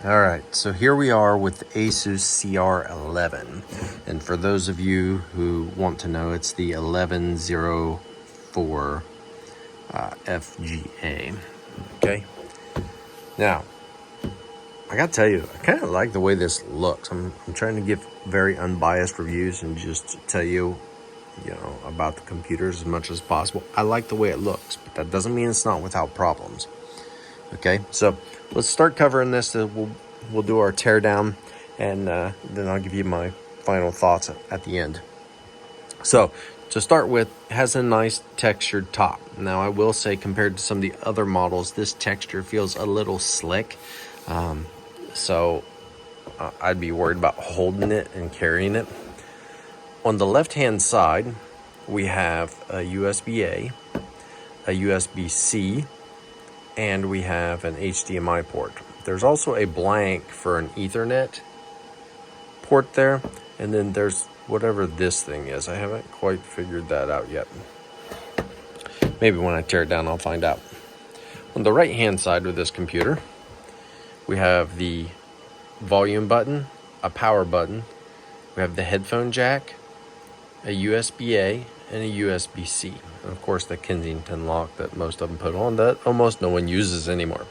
All right, so here we are with the Asus CR11. And for those of you who want to know, it's the 1104 FGA. Okay, now I gotta tell you, I kind of like the way this looks. I'm trying to give very unbiased reviews and just tell you, about the computers as much as possible. I like the way it looks, but that doesn't mean it's not without problems. Okay, so let's start covering this. We'll do our teardown, and then I'll give you my final thoughts at the end. So to start with, it has a nice textured top. Now I will say, compared to some of the other models, this texture feels a little slick. So I'd be worried about holding it and carrying it. On the left-hand side, we have a USB-A, a USB-C, and we have an HDMI port. There's also a blank for an Ethernet port there, and then there's whatever this thing is. I haven't quite figured that out yet. Maybe when I tear it down, I'll find out. On the right-hand side of this computer, we have the volume button, a power button, we have the headphone jack, a USB-A, and a USB-C. And of course, the Kensington lock that most of them put on that almost no one uses anymore.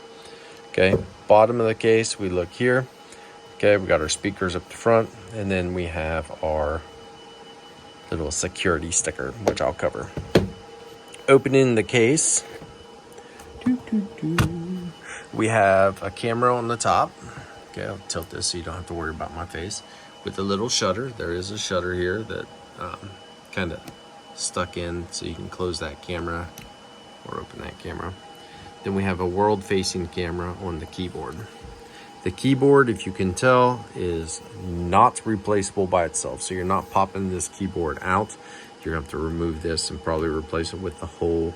Okay, bottom of the case, we look here. Okay, we got our speakers up the front, and then we have our little security sticker, which I'll cover. Opening the case, we have a camera on the top. Okay, I'll tilt this so you don't have to worry about my face. With a little shutter, there is a shutter here that kind of stuck in, so you can close that camera or open that camera. Then we have a world-facing camera on the keyboard. The keyboard, if you can tell, is not replaceable by itself. So you're not popping this keyboard out. You're gonna have to remove this and probably replace it with the whole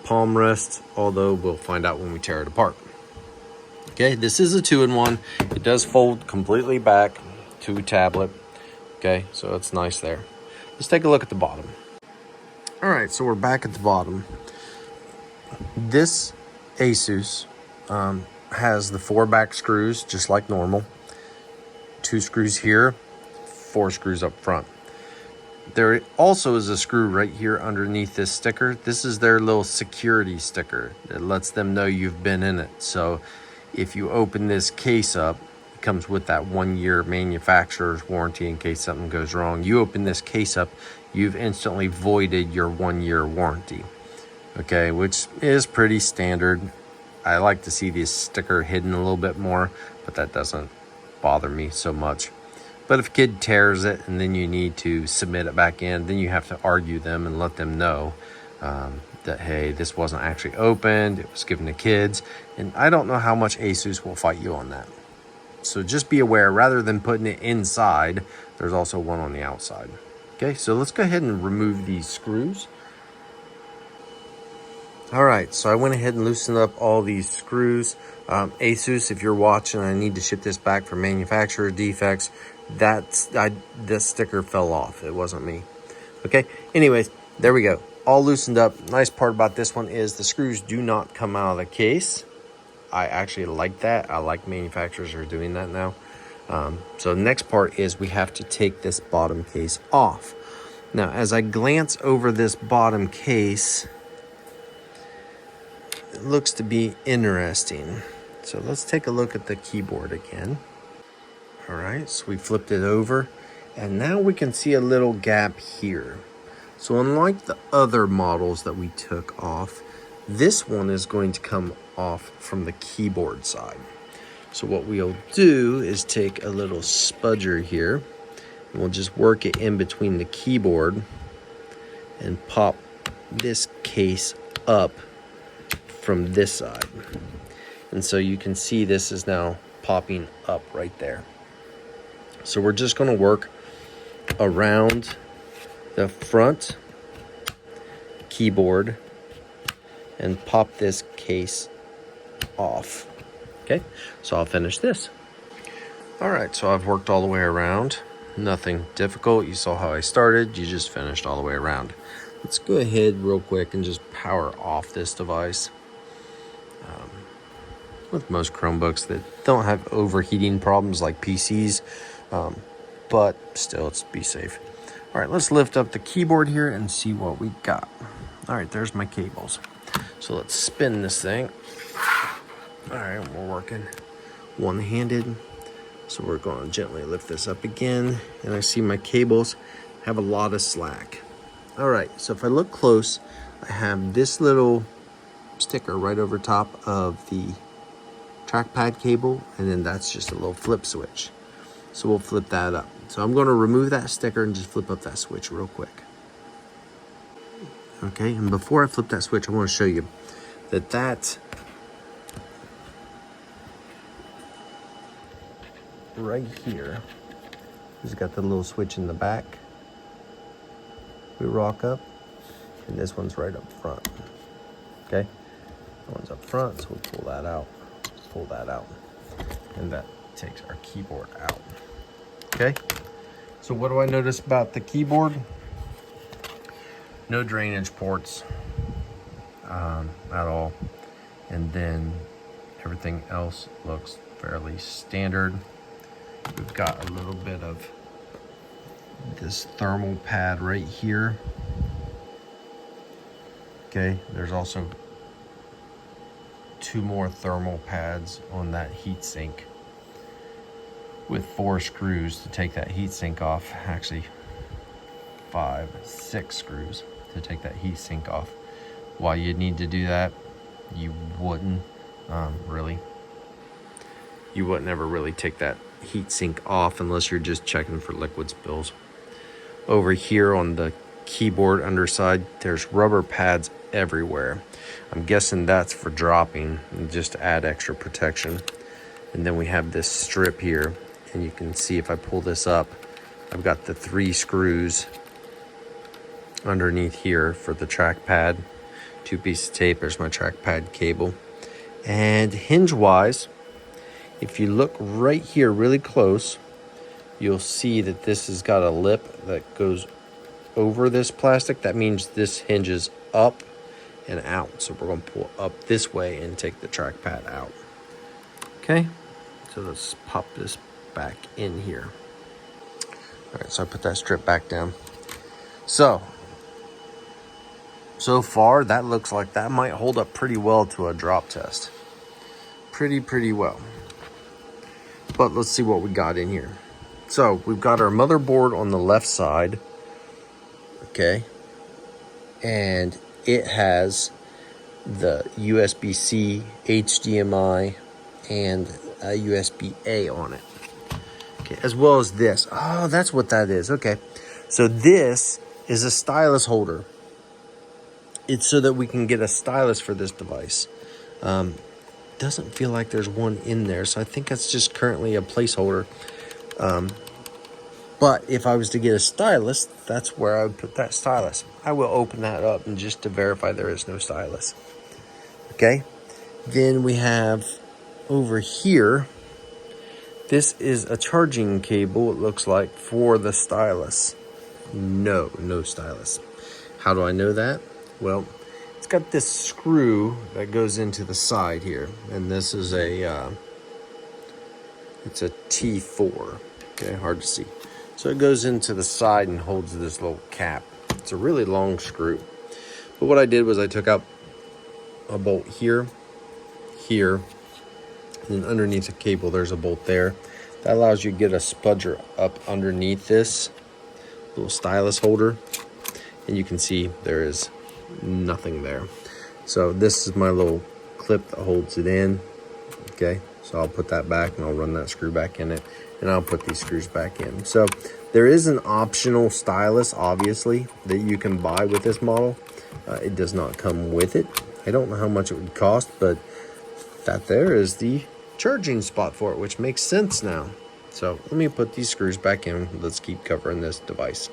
palm rest, although we'll find out when we tear it apart. Okay, this is a 2-in-1. It does fold completely back to a tablet. Okay, so it's nice there. Let's take a look at the bottom. All right, so we're back at the bottom. This Asus has the 4 back screws, just like normal. 2 screws here, 4 screws up front. There also is a screw right here underneath this sticker. This is their little security sticker that lets them know you've been in it. So if you open this case up, it comes with that 1-year manufacturer's warranty in case something goes wrong. You open this case up, you've instantly voided your 1-year warranty. Okay, which is pretty standard. I like to see this sticker hidden a little bit more, but that doesn't bother me so much. But if a kid tears it and then you need to submit it back in, then you have to argue them and let them know that, hey, this wasn't actually opened, it was given to kids. And I don't know how much Asus will fight you on that. So just be aware, rather than putting it inside, there's also one on the outside. Okay, so let's go ahead and remove these screws. All right, so I went ahead and loosened up all these screws. Asus, if you're watching, I need to ship this back for manufacturer defects. This sticker fell off. It wasn't me. Okay, anyways, there we go. All loosened up. Nice part about this one is the screws do not come out of the case. I actually like that. I like manufacturers are doing that now. So the next part is we have to take this bottom case off. Now, as I glance over this bottom case, it looks to be interesting. So let's take a look at the keyboard again. All right, so we flipped it over, and now we can see a little gap here. So unlike the other models that we took off, this one is going to come off from the keyboard side. So what we'll do is take a little spudger here, and we'll just work it in between the keyboard and pop this case up from this side. And so you can see this is now popping up right there. So we're just going to work around the front keyboard and pop this case off. Okay, so I'll finish this. All right, so I've worked all the way around. Nothing difficult. You saw how I started. You just finished all the way around. Let's go ahead real quick and just power off this device. with most Chromebooks that don't have overheating problems like PCs, but still, let's be safe. All right, let's lift up the keyboard here and see what we got. All right, there's my cables. So let's spin this thing. All right, we're working one-handed. So we're going to gently lift this up again, and I see my cables have a lot of slack. All right, so if I look close, I have this little sticker right over top of the trackpad cable, and then that's just a little flip switch. So we'll flip that up. So I'm going to remove that sticker and just flip up that switch real quick. Okay, and before I flip that switch, I want to show you that right here has got the little switch in the back. We rock up, and this one's right up front. Okay, that one's up front, so we'll pull that out, and that takes our keyboard out. Okay, so what do I notice about the keyboard? No drainage ports at all, and then everything else looks fairly standard. We've got a little bit of this thermal pad right here. Okay, there's also 2 more thermal pads on that heatsink with 4 screws to take that heatsink off. Actually, 6 screws to take that heatsink off. Why you'd need to do that, you wouldn't you wouldn't ever really take that heatsink off unless you're just checking for liquid spills. Over here on the keyboard underside, there's rubber pads everywhere. I'm guessing that's for dropping and just to add extra protection. And then we have this strip here, and you can see if I pull this up, I've got the 3 screws underneath here for the trackpad. 2 pieces of tape, there's my trackpad cable. And hinge wise, if you look right here really close, you'll see that this has got a lip that goes over this plastic. That means this hinges up and out. So we're going to pull up this way and take the trackpad out. Okay, so let's pop this back in here. All right, so I put that strip back down. So far, that looks like that might hold up pretty well to a drop test. Pretty well. But let's see what we got in here. So we've got our motherboard on the left side. Okay. And it has the USB-C, HDMI, and a USB-A on it. Okay, as well as this. Oh, that's what that is. Okay. So this is a stylus holder. It's so that we can get a stylus for this device. Doesn't feel like there's one in there, so I think that's just currently a placeholder. But if I was to get a stylus, that's where I would put that stylus. I will open that up and just to verify there is no stylus. Okay, then we have over here, this is a charging cable, it looks like, for the stylus. No stylus. How do I know that? Well, it's got this screw that goes into the side here, and this is it's a T4. Okay, hard to see. So it goes into the side and holds this little cap. It's a really long screw. But what I did was I took out a bolt here, and then underneath the cable there's a bolt there. That allows you to get a spudger up underneath this little stylus holder, and you can see there is nothing there. So this is my little clip that holds it in. Okay, so I'll put that back and I'll run that screw back in it, and I'll put these screws back in. So there is an optional stylus, obviously, that you can buy with this model. It does not come with it. I don't know how much it would cost, but that there is the charging spot for it, which makes sense now. So let me put these screws back in. Let's keep covering this device.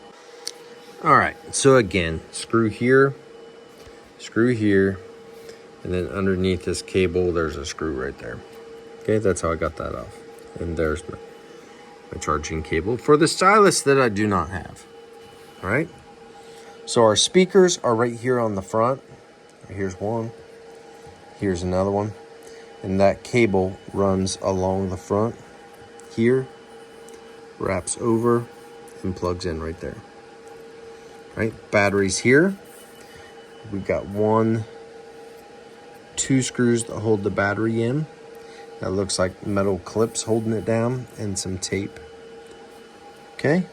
All right, so again, screw here, and then underneath this cable, there's a screw right there. Okay, that's how I got that off. And there's my charging cable for the stylus that I do not have. All right, so our speakers are right here on the front. Here's one, here's another one. And that cable runs along the front here, wraps over, and plugs in right there. Right, batteries here. We've got 2 screws that hold the battery in. That looks like metal clips holding it down and some tape. Okay.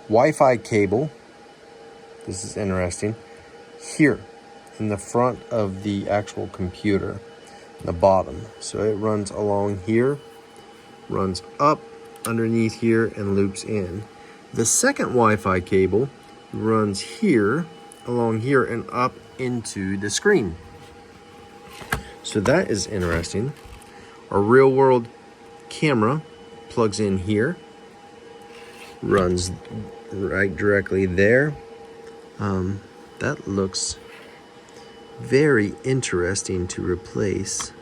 Wi-Fi cable. This is interesting. Here in the front of the actual computer, the bottom. So it runs along here, runs up underneath here and loops in. The second Wi-Fi cable runs here, along here and up into the screen. So that is interesting. Our real world camera plugs in here, runs right directly there. That looks very interesting to replace.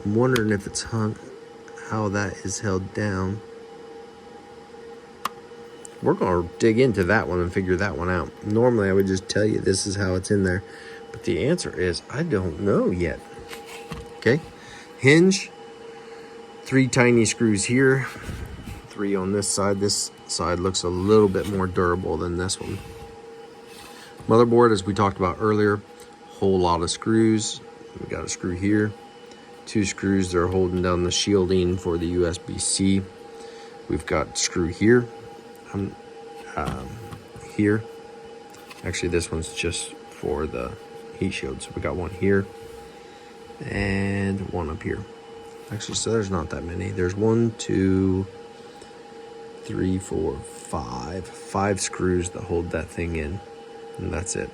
I'm wondering if it's hung, how that is held down. We're gonna dig into that one and figure that one out. Normally I would just tell you this is how it's in there, but the answer is I don't know yet. Okay, hinge, 3 tiny screws here, 3 on this side. This side looks a little bit more durable than this one. Motherboard, as we talked about earlier, whole lot of screws. We got a screw here, 2 screws that are holding down the shielding for the USB-C. We've got screw here, here. Actually, this one's just for the heat shield. So we got one here and one up here. Actually, so there's not that many. There's 1, 2, 3, 4, 5 screws that hold that thing in, and that's it.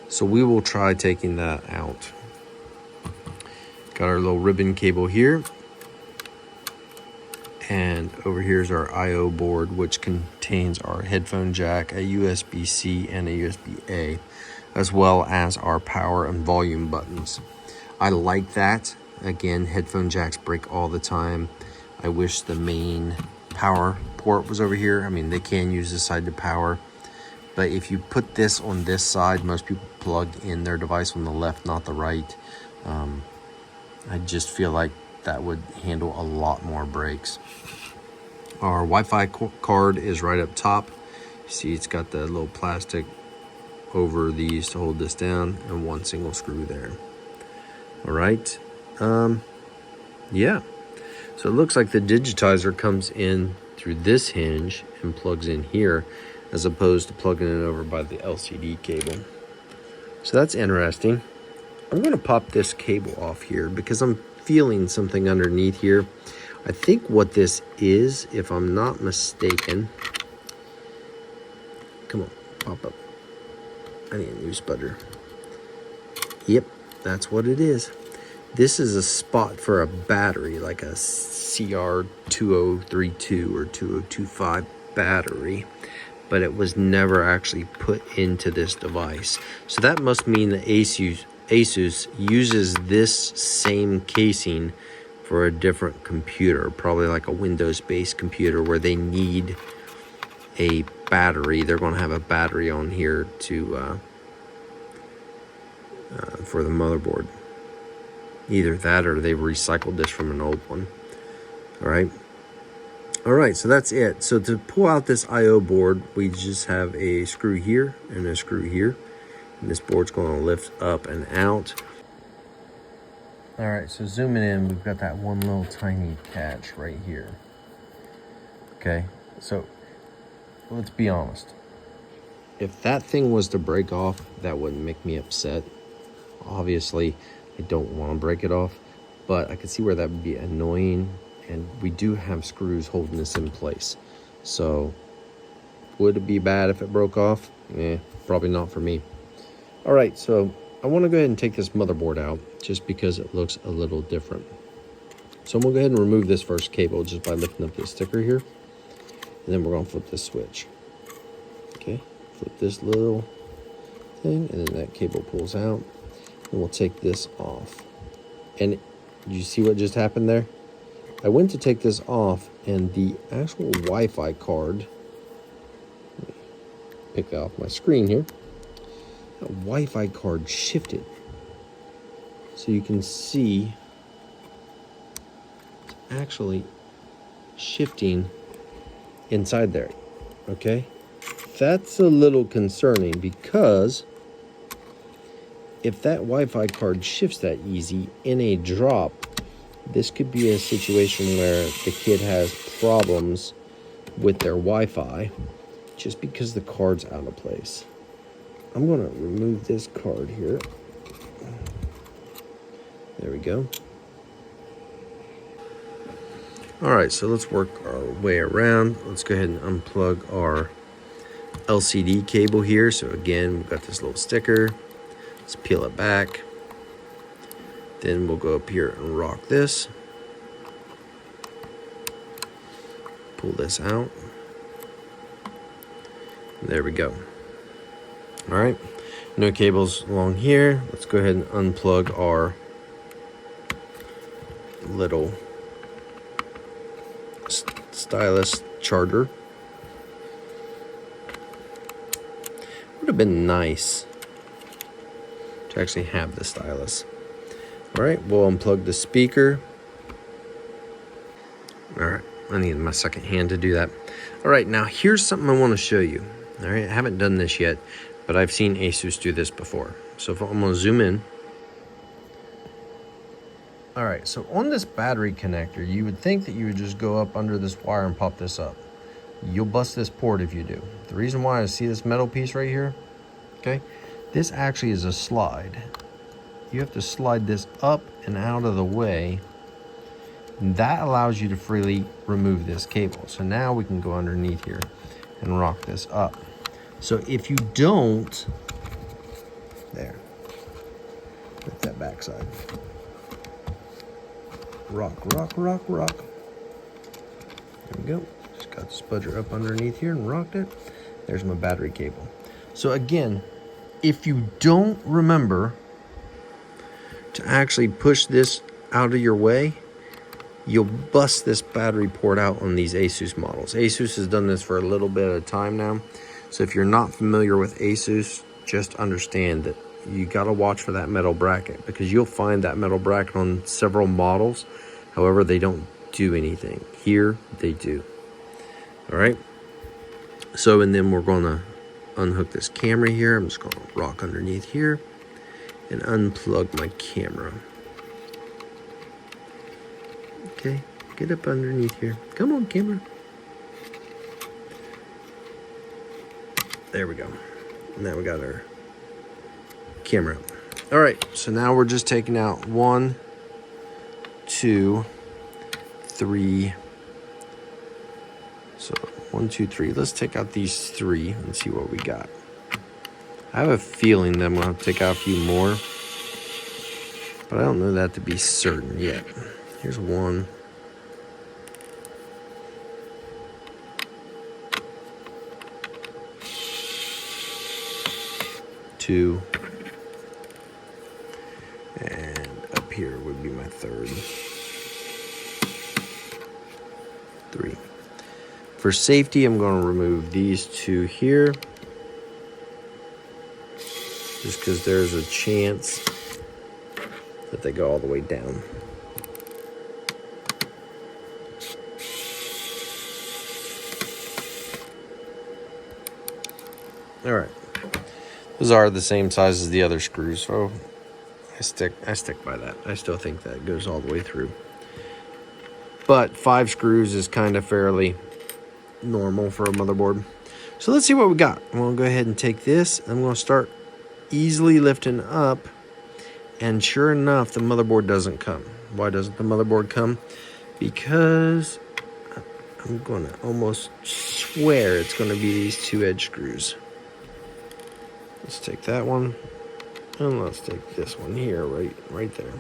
So we will try taking that out. Got our little ribbon cable here, and over here is our I/O board, which contains our headphone jack, a USB-C and a USB-A, as well as our power and volume buttons. I like that. Again, headphone jacks break all the time. I wish the main power port was over here. I mean, they can use this side to power, but if you put this on this side, most people plug in their device on the left, not the right. I just feel like that would handle a lot more breaks. Our Wi-Fi card is right up top. You see it's got the little plastic over these to hold this down, and 1 single screw there. All right. Yeah. So it looks like the digitizer comes in through this hinge and plugs in here, as opposed to plugging it over by the LCD cable. So that's interesting. I'm going to pop this cable off here because I'm feeling something underneath here. I think what this is, if I'm not mistaken, come on, pop up. I need a new sputter. Yep, that's what it is. This is a spot for a battery, like a CR2032 or 2025 battery, but it was never actually put into this device. So that must mean that Asus uses this same casing for a different computer, probably like a Windows-based computer where they need a battery. They're going to have a battery on here to for the motherboard. Either that or they've recycled this from an old one. All right, so that's it. So to pull out this I/O board, we just have a screw here and a screw here, and this board's going to lift up and out. All right, so zooming in, we've got that one little tiny catch right here. Okay, so let's be honest. If that thing was to break off, that wouldn't make me upset. Obviously, I don't want to break it off, but I can see where that would be annoying, and we do have screws holding this in place. So would it be bad if it broke off? Probably not for me. All right, so I want to go ahead and take this motherboard out just because it looks a little different. So I'm going to go ahead and remove this first cable just by lifting up this sticker here, and then we're going to flip this switch. Okay, flip this little thing, and then that cable pulls out. And we'll take this off. And you see what just happened there? I went to take this off, and the actual Wi-Fi card, let me pick that off my screen here. That Wi-Fi card shifted. So you can see it's actually shifting inside there, okay? That's a little concerning because if that Wi-Fi card shifts that easy in a drop, this could be a situation where the kid has problems with their Wi-Fi just because the card's out of place. I'm gonna remove this card here. There we go. All right, so let's work our way around. Let's go ahead and unplug our LCD cable here. So again, we've got this little sticker. Let's peel it back. Then we'll go up here and rock this. Pull this out. There we go. All right, no cables along here. Let's go ahead and unplug our little stylus charger. Would have been nice to actually have the stylus. All right, we'll unplug the speaker. All right, I need my second hand to do that. All right, now here's something I want to show you. All right, I haven't done this yet, but I've seen Asus do this before. So if I'm gonna zoom in. All right, so on this battery connector, you would think that you would just go up under this wire and pop this up. You'll bust this port if you do. The reason why I see this metal piece right here, okay, this actually is a slide. You have to slide this up and out of the way. And that allows you to freely remove this cable. So now we can go underneath here and rock this up. So if you don't, there, with that backside. Rock, rock, rock, rock. There we go. Just got the spudger up underneath here and rocked it. There's my battery cable. So again, if you don't remember to actually push this out of your way, you'll bust this battery port out on these Asus models. Asus has done this for a little bit of time now. So if you're not familiar with Asus, just understand that you gotta watch for that metal bracket, because you'll find that metal bracket on several models. However, they don't do anything. Here, they do. All right. So, and then we're gonna unhook this camera here. I'm just gonna rock underneath here and unplug my camera. Okay, get up underneath here. Come on, camera. There we go. Now we got our camera. All right, so now we're just taking out 1, 2, 3. So 1, 2, 3. Let's take out these 3 and see what we got. I have a feeling that I'm gonna have to take out a few more, but I don't know that to be certain yet. Here's 1. 2. And up here would be my 3rd. 3. For safety, I'm going to remove these 2 here, just because there's a chance that they go all the way down. All right. Those are the same size as the other screws, so I stick by that. I still think that goes all the way through. But 5 screws is kind of fairly normal for a motherboard. So let's see what we got. I'm gonna go ahead and take this. I'm gonna start easily lifting up, and sure enough, the motherboard doesn't come. Why doesn't the motherboard come? Because I'm gonna almost swear it's gonna be these 2 edge screws. Let's take that one, and let's take this one here, right there.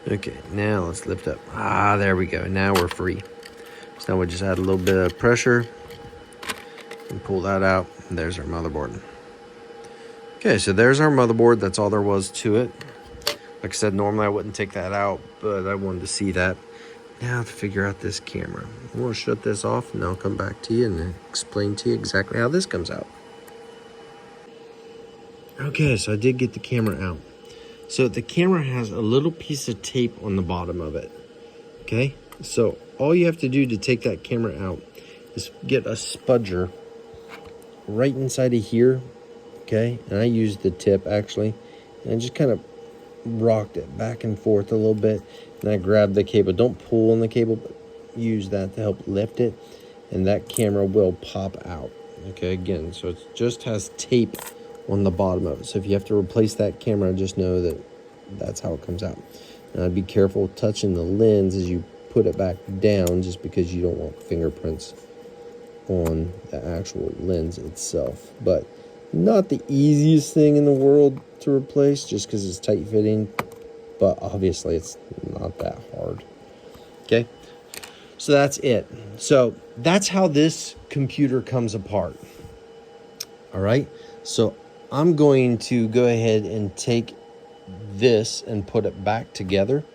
Okay, now let's lift up. Ah, there we go. Now we're free. So now we just add a little bit of pressure and pull that out, and there's our motherboard. Okay, so there's our motherboard. That's all there was to it. Like I said, normally I wouldn't take that out, but I wanted to see that. Now to figure out this camera. I'm gonna shut this off and I'll come back to you and explain to you exactly how this comes out. Okay, so I did get the camera out. So the camera has a little piece of tape on the bottom of it. Okay, so all you have to do to take that camera out is get a spudger right inside of here. Okay, and I used the tip actually, and I just kind of rocked it back and forth a little bit, and I grabbed the cable. Don't pull on the cable, but use that to help lift it, and that camera will pop out. Okay, again, so it just has tape on the bottom of it. So if you have to replace that camera, just know that that's how it comes out. Now be careful touching the lens as you put it back down, just because you don't want fingerprints on the actual lens itself. But not the easiest thing in the world to replace, just because it's tight fitting, but obviously it's not that hard. Okay, so that's it. So that's how this computer comes apart. All right, so I'm going to go ahead and take this and put it back together,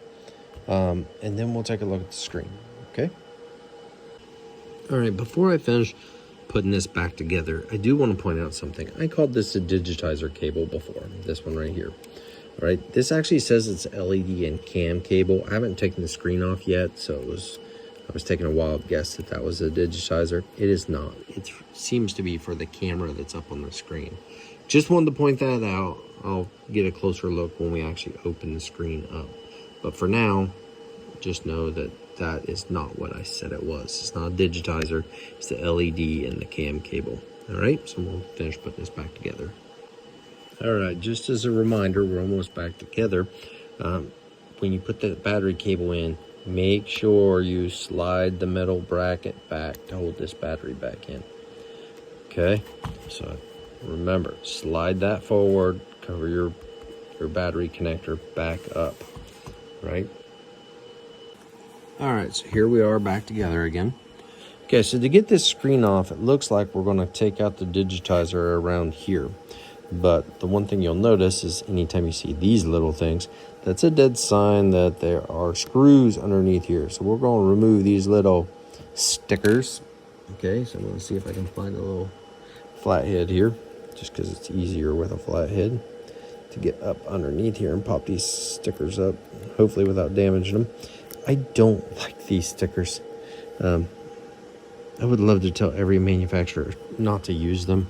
and then we'll take a look at the screen. Okay. All right, before I finish putting this back together, I do want to point out something. I called this a digitizer cable before, this one right here. All right, this actually says it's LED and cam cable. I haven't taken the screen off yet, so I was taking a wild guess that that was a digitizer. It is not. It seems to be for the camera that's up on the screen. Just wanted to point that out. I'll get a closer look when we actually open the screen up. But for now, just know that that is not what I said it was. It's not a digitizer. It's the LED and the cam cable. All right, so we'll finish putting this back together. All right, just as a reminder, we're almost back together. When you put the battery cable in, make sure you slide the metal bracket back to hold this battery back in. Okay, so remember, slide that forward, cover your battery connector back up, right? All right, so here we are back together again. Okay, so to get this screen off, it looks like we're gonna take out the digitizer around here. But the one thing you'll notice is anytime you see these little things, that's a dead sign that there are screws underneath here. So we're gonna remove these little stickers. Okay, so I'm gonna see if I can find a little flathead here, just because it's easier with a flathead to get up underneath here and pop these stickers up, hopefully without damaging them. I don't like these stickers. I would love to tell every manufacturer not to use them,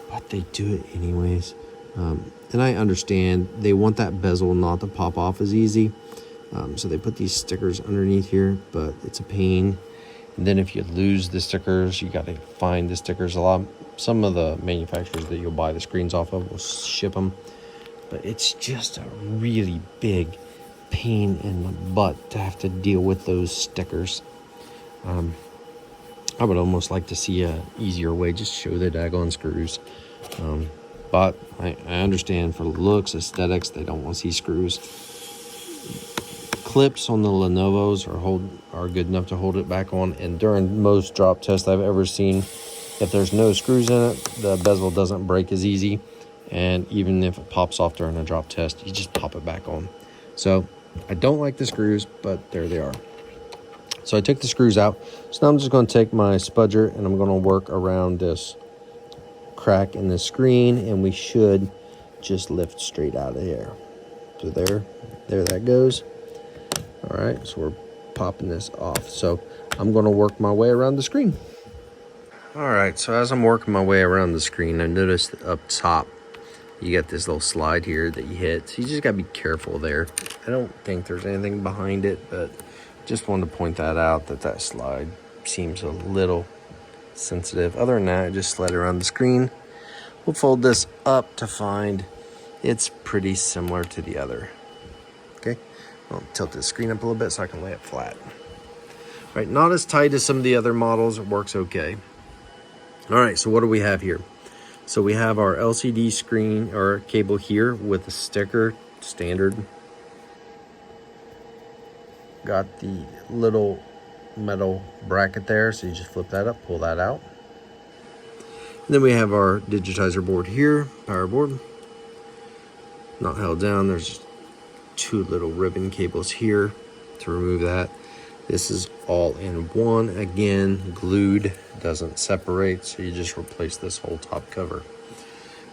but they do it anyways. And I understand they want that bezel not to pop off as easy. So they put these stickers underneath here, but it's a pain. And then if you lose the stickers, you got to find the stickers a lot. Some of the manufacturers that you'll buy the screens off of will ship them, but it's just a really big pain in the butt to have to deal with those stickers. I would almost like to see a easier way, just show the daggone screws. But I understand for looks, aesthetics, they don't want to see screws. Clips on the Lenovo's are good enough to hold it back on, and during most drop tests I've ever seen, if there's no screws in it, the bezel doesn't break as easy, and even if it pops off during a drop test, you just pop it back on. So I don't like the screws, but there they are. So I took the screws out. So now I'm just going to take my spudger and I'm going to work around this crack in the screen, and we should just lift straight out of here. So there that goes. All right, so we're popping this off. So I'm going to work my way around the screen. All right, so as I'm working my way around the screen, I noticed up top you got this little slide here that you hit, so you just gotta be careful there. I don't think there's anything behind it, but just wanted to point that out, that slide seems a little sensitive. Other than that, I just slide around the screen. We'll fold this up to find it's pretty similar to the other. Okay, I'll tilt the screen up a little bit so I can lay it flat. All right, not as tight as some of the other models, it works okay. All right, so what do we have here? So we have our LCD screen or cable here with a sticker, standard. Got the little metal bracket there, so you just flip that up, pull that out. And then we have our digitizer board here, power board. Not held down, there's two little ribbon cables here to remove that. This is all in one, again, glued, doesn't separate, so you just replace this whole top cover.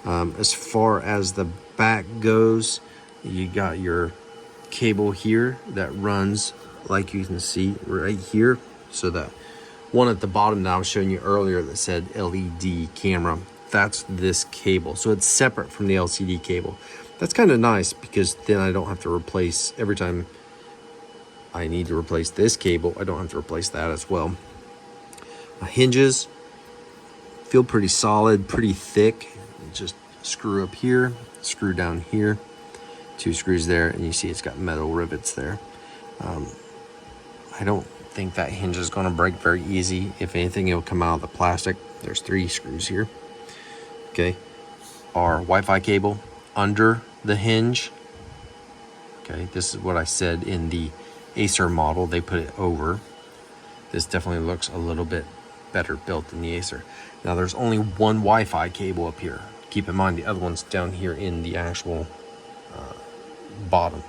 As far as the back goes, you got your cable here that runs, like you can see right here. So that one at the bottom that I was showing you earlier that said LED camera, that's this cable. So it's separate from the LCD cable. That's kind of nice because then I don't have to replace, every time I need to replace this cable, I don't have to replace that as well. Hinges feel pretty solid, pretty thick. Just screw up here, screw down here, 2 screws there, and you see it's got metal rivets there. I don't think that hinge is going to break very easy. If anything, it'll come out of the plastic. There's 3 screws here. Okay, our Wi-Fi cable under the hinge. Okay, this is what I said in the Acer model. They put it over. This definitely looks a little bit better built than the Acer. Now there's only one Wi-Fi cable up here. Keep in mind the other one's down here in the actual bottom.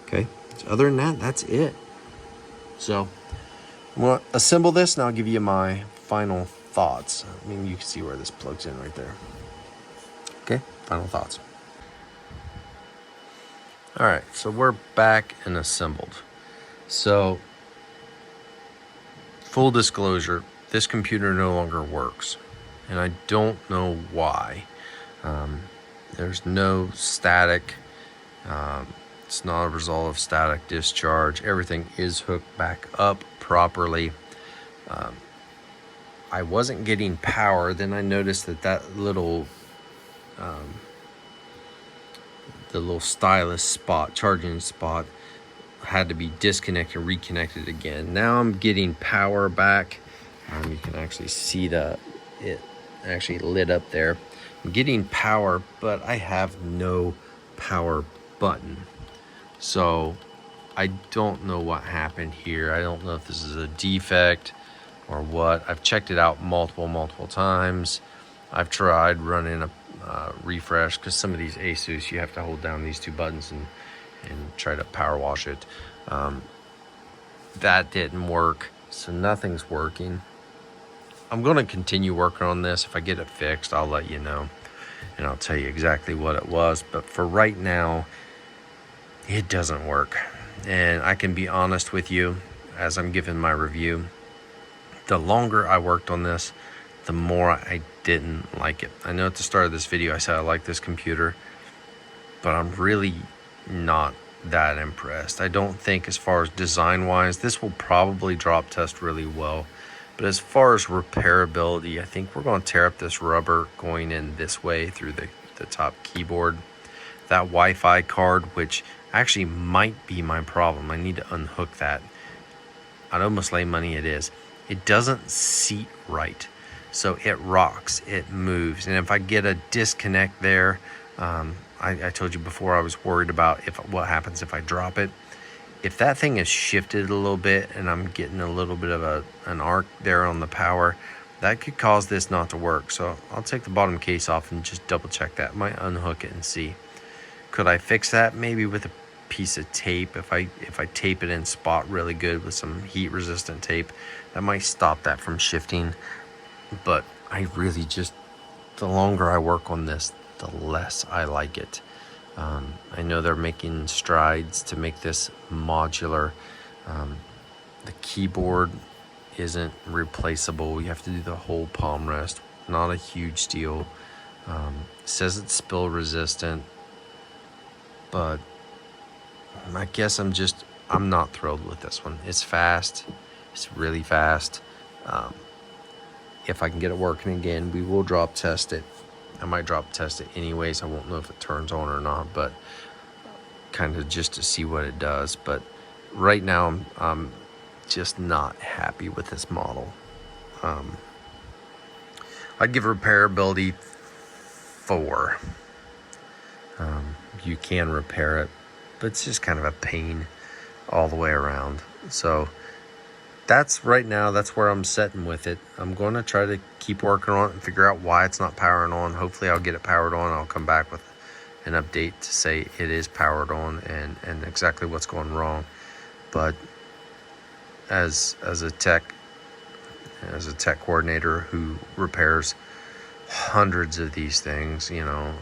Okay, so other than that, that's it. So I'm gonna assemble this and I'll give you my final thoughts. I mean, you can see where this plugs in right there. Okay, final thoughts. All right, so we're back and assembled. So full disclosure, this computer no longer works, and I don't know why. There's no static. It's not a result of static discharge. Everything is hooked back up properly. I wasn't getting power. Then I noticed that little the little stylus spot, charging spot, had to be disconnected, reconnected again. Now I'm getting power back. You can actually see it actually lit up there. I'm getting power, but I have no power button. So I don't know what happened here. I don't know if this is a defect or what. I've checked it out multiple times. I've tried running a refresh, because some of these Asus, you have to hold down these 2 buttons and try to power wash it. That didn't work, so nothing's working. I'm going to continue working on this. If I get it fixed, I'll let you know, and I'll tell you exactly what it was. But for right now, it doesn't work. And I can be honest with you, as I'm giving my review, the longer I worked on this, the more I didn't like it. I know at the start of this video I said I like this computer, but I'm really not that impressed. I don't think, as far as design wise, this will probably drop test really well, but as far as repairability, I think we're going to tear up this rubber going in this way through the top keyboard. That Wi-Fi card, which actually might be my problem, I need to unhook that. I'd almost lay money it is. It doesn't seat right, so it rocks, it moves, and if I get a disconnect there, I told you before I was worried about what happens if I drop it. If that thing is shifted a little bit and I'm getting a little bit of an arc there on the power, that could cause this not to work. So I'll take the bottom case off and just double check that. Might unhook it and see. Could I fix that? Maybe with a piece of tape. If I tape it in spot really good with some heat resistant tape, that might stop that from shifting. But I really just, the longer I work on this, the less I like it. I know they're making strides to make this modular. The keyboard isn't replaceable. You have to do the whole palm rest. Not a huge deal. It says it's spill resistant, but I guess I'm not thrilled with this one. It's fast. It's really fast. If I can get it working again, we will drop test it. I might drop test it anyways. I won't know if it turns on or not, but kind of just to see what it does. But right now, I'm just not happy with this model. I'd give repairability 4. You can repair it, but it's just kind of a pain all the way around. So that's right now, that's where I'm sitting with it. I'm going to try to keep working on it and figure out why it's not powering on. Hopefully I'll get it powered on. I'll come back with an update to say it is powered on and exactly what's going wrong. But as a tech coordinator who repairs hundreds of these things, you know.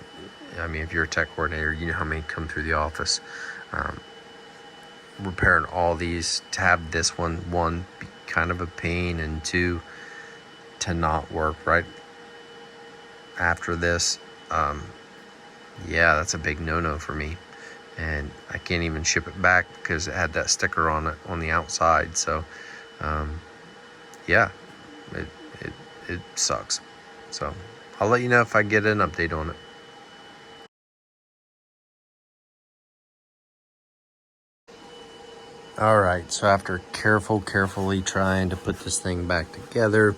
I mean, if you're a tech coordinator, you know how many come through the office. Repairing all these, to have this one, be kind of a pain, and two, to not work right after this, yeah, that's a big no-no for me. And I can't even ship it back because it had that sticker on it on the outside. So, yeah, it sucks. So I'll let you know if I get an update on it. All right, so after carefully trying to put this thing back together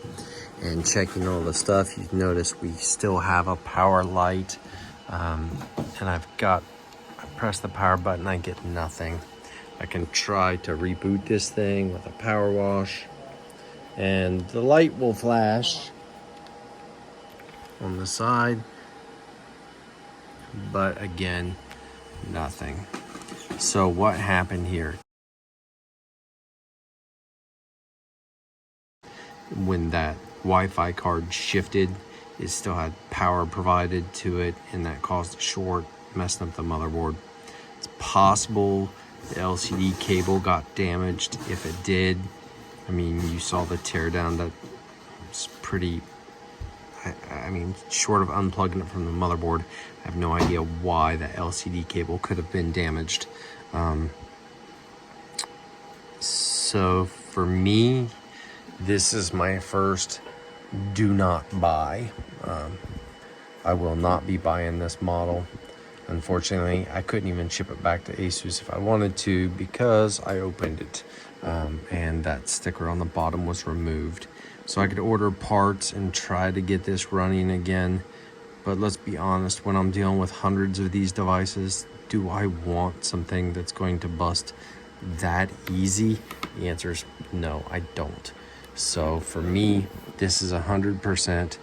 and checking all the stuff, you notice we still have a power light. And I press the power button, I get nothing. I can try to reboot this thing with a power wash, and the light will flash on the side, but again, nothing. So what happened here? When that Wi-Fi card shifted, it still had power provided to it, and that caused a short, messing up the motherboard. It's possible the LCD cable got damaged. If it did, I mean, you saw the teardown. That was pretty, I mean, short of unplugging it from the motherboard, I have no idea why that LCD cable could have been damaged. So for me, this is my first do not buy. I will not be buying this model. Unfortunately, I couldn't even ship it back to Asus if I wanted to, because I opened it and that sticker on the bottom was removed. So I could order parts and try to get this running again. But let's be honest, when I'm dealing with hundreds of these devices, do I want something that's going to bust that easy? The answer is no, I don't. So for me, this is 100%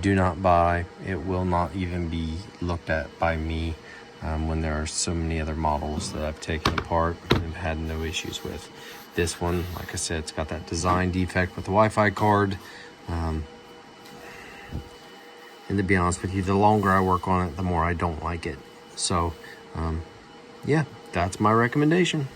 do not buy. It will not even be looked at by me when there are so many other models that I've taken apart and had no issues with. This one, like I said, it's got that design defect with the Wi-Fi card. And to be honest with you, the longer I work on it, the more I don't like it. So, yeah, that's my recommendation.